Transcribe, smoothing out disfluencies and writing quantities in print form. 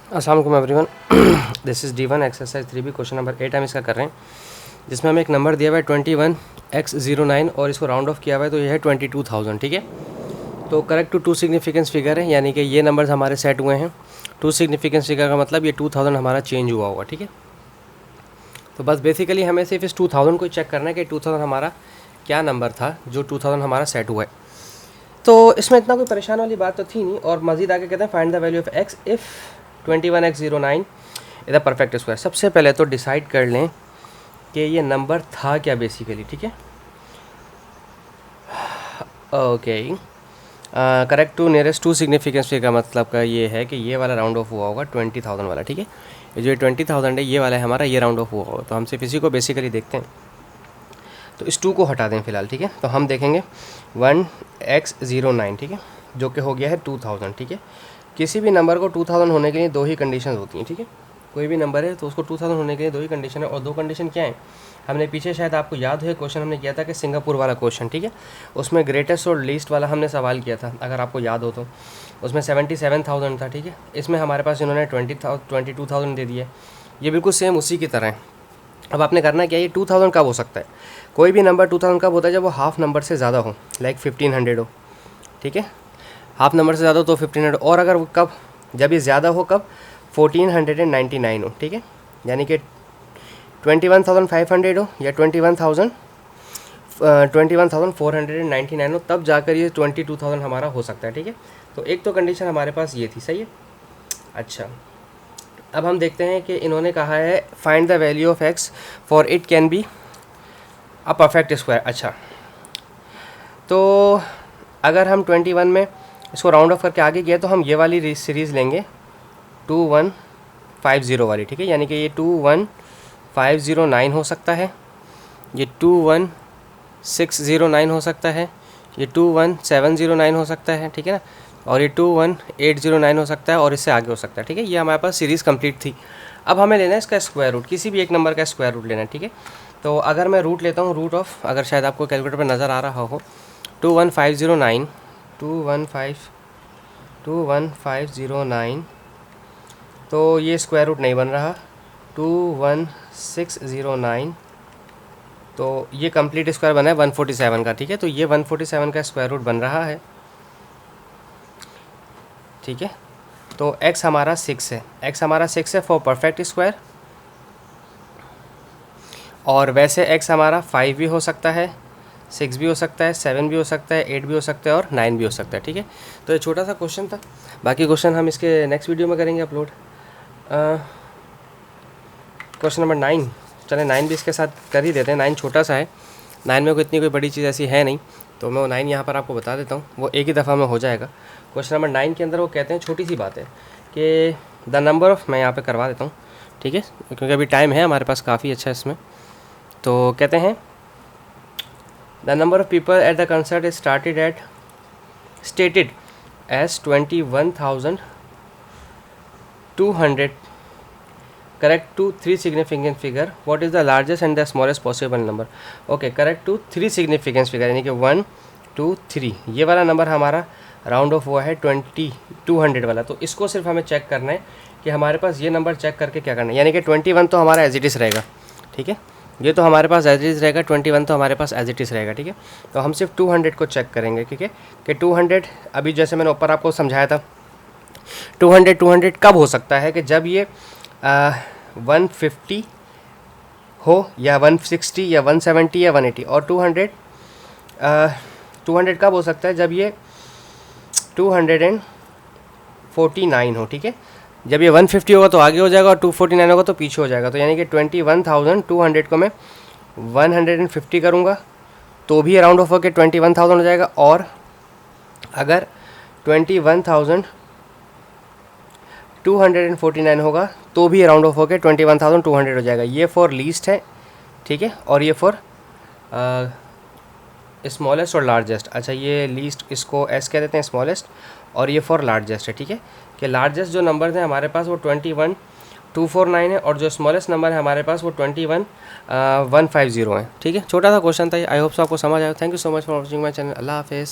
अस्सलाम वालेकुम everyone, this is D1 exercise 3B question number 8 हम इसका कर रहे हैं, जिसमें हमें एक नंबर दिया हुआ है 21x09 और इसको राउंड ऑफ किया हुआ है, तो ये है 22,000। ठीक है, तो करेक्ट टू सिग्निफिकेंस फिगर है, यानी कि ये नंबर्स हमारे सेट हुए हैं। टू सिग्निफिकेंस फिगर का मतलब ये 2000 हमारा चेंज हुआ होगा। ठीक है, तो बस बेसिकली हमें सिर्फ इस 2000 को चेक करना है कि 2000 हमारा क्या नंबर था जो 2000 हमारा सेट हुआ है। तो इसमें इतना कोई परेशान वाली बात तो थी नहीं। और मज़ीद आगे कहते हैं find the value of x if 21x09 is the perfect square. सबसे पहले तो डिसाइड कर लें कि ये नंबर था क्या बेसिकली। ठीक है, okay, correct to nearest to significance का मतलब का ये है कि ये वाला राउंड ऑफ हुआ होगा 20,000 वाला। ठीक है, ये जो 20,000 है ये वाला है हमारा, ये राउंड ऑफ हुआ होगा। तो हम सिर्फ इसी को बेसिकली देखते हैं, तो इस 2 को हटा दें फ़िलहाल। ठीक है, तो हम देखेंगे 1x09, ठीक है, जो कि हो गया है 2000। ठीक है, किसी भी नंबर को 2000 होने के लिए 2 ही कंडीशन होती हैं। ठीक है, कोई भी नंबर है तो उसको 2000 होने के लिए 2 ही कंडीशन है। और 2 कंडीशन क्या है, हमने पीछे शायद आपको याद है क्वेश्चन हमने किया था कि सिंगापुर वाला क्वेश्चन। ठीक है, उसमें ग्रेटेस्ट और लीस्ट वाला हमने सवाल किया था, अगर आपको याद हो तो। उसमें 77,000 था। ठीक है, इसमें हमारे पास इन्होंने 22,000 दे दिया है। ये बिल्कुल सेम उसी की तरह है। अब आपने करना क्या है, ये 2000 कब हो सकता है, कोई भी नंबर 2000 कब होता है, जब वो हाफ नंबर से ज़्यादा हो, लाइक 1500 हो। ठीक है, हाफ नंबर से ज़्यादा हो तो 1500। और अगर वो कब, जब ये ज़्यादा हो कब, 1499 हो। ठीक है, यानी कि 21,500 हो या 21,499 हो, तब जाकर ये 22,000 हमारा हो सकता है। ठीक है, तो एक तो कंडीशन हमारे पास ये थी, सही है। अच्छा, अब हम देखते हैं कि इन्होंने कहा है find the value of x for it can be a perfect square. अच्छा, तो अगर हम 21 में इसको राउंड ऑफ करके आगे गए तो हम ये वाली सीरीज़ लेंगे 2150 वाली। ठीक है, यानी कि ये 21509 हो सकता है, ये 21609 हो सकता है, ये 21709 हो सकता है। ठीक है ना, और ये 21809 हो सकता है, और इससे आगे हो सकता है। ठीक है, ये हमारे पास सीरीज़ कंप्लीट थी। अब हमें लेना है इसका स्क्वायर रूट, किसी भी एक नंबर का स्क्वायर रूट लेना है। ठीक है, तो अगर मैं रूट लेता हूँ, रूट ऑफ, अगर शायद आपको कैलकुलेटर पर नज़र आ रहा हो, 21509, तो ये स्क्वायर रूट नहीं बन रहा। 21609, तो ये कंप्लीट स्क्वायर बना है 147 का। ठीक है, तो ये 147 का स्क्वायर रूट बन रहा है। ठीक है, तो x हमारा 6 है, x हमारा 6 है फॉर परफेक्ट स्क्वायर। और वैसे x हमारा 5 भी हो सकता है, 6 भी हो सकता है, 7 भी हो सकता है, 8 भी हो सकता है, और 9 भी हो सकता है। ठीक है, तो ये छोटा सा क्वेश्चन था, बाकी क्वेश्चन हम इसके नेक्स्ट वीडियो में करेंगे अपलोड। क्वेश्चन नंबर 9, चले 9 भी इसके साथ कर ही देते हैं। 9 छोटा सा है, 9 में कोई इतनी कोई बड़ी चीज़ ऐसी है नहीं, तो मैं वो 9 यहाँ पर आपको बता देता हूँ, वो एक ही दफ़ा में हो जाएगा। क्वेश्चन नंबर 9 के अंदर वो कहते हैं, छोटी सी बात है कि द नंबर ऑफ, मैं यहाँ पे करवा देता हूँ। ठीक है, क्योंकि अभी टाइम है हमारे पास काफ़ी अच्छा इसमें। तो कहते हैं the number of people at the concert is stated as 21,200 correct to 3 significance figure, what is the largest and the smallest possible number. Okay, correct to 3 significance figure, यानी कि 1 2 3, ये वाला नंबर हमारा राउंड ऑफ हुआ है 2200 वाला। तो इसको सिर्फ हमें चेक करना है कि हमारे पास ये नंबर चेक करके क्या करना है, यानी कि 21 तो हमारा एज इट इज़ रहेगा। ठीक है, ये तो हमारे पास एज इट इज़ रहेगा, 21 तो हमारे पास एज इट इज़ रहेगा। ठीक है, तो हम सिर्फ 200 को चेक करेंगे। ठीक है, कि 200, अभी जैसे मैंने ऊपर आपको समझाया था, 200 कब हो सकता है कि जब ये 150 हो या 160 या 170 या 180। और 200 कब हो सकता है, जब ये 249 हो। ठीक है, जब ये 150 होगा तो आगे हो जाएगा, और 249 होगा तो पीछे हो जाएगा। तो यानी कि 21,200 को मैं 150 करूँगा तो भी राउंड ऑफ होकर 21,000 हो जाएगा। और अगर 21,249 होगा तो भी राउंड ऑफ होकर 21,200 हो जाएगा। ये फॉर लीस्ट है। ठीक है, और ये फॉर स्मॉलेस्ट और लार्जेस्ट। अच्छा, ये लीस्ट इसको एस कह देते हैं, स्मॉलेस्ट, और ये फॉर लार्जेस्ट है। ठीक है, कि लार्जेस्ट जो नंबर हैं हमारे पास वो 21,249 है, और जो स्मॉलेस्ट नंबर है हमारे पास वो 21,150 है। ठीक है, छोटा सा क्वेश्चन था, आई होप सो आपको समझ आया। Thank you so much for watching my channel. अल्लाह हाफिज़।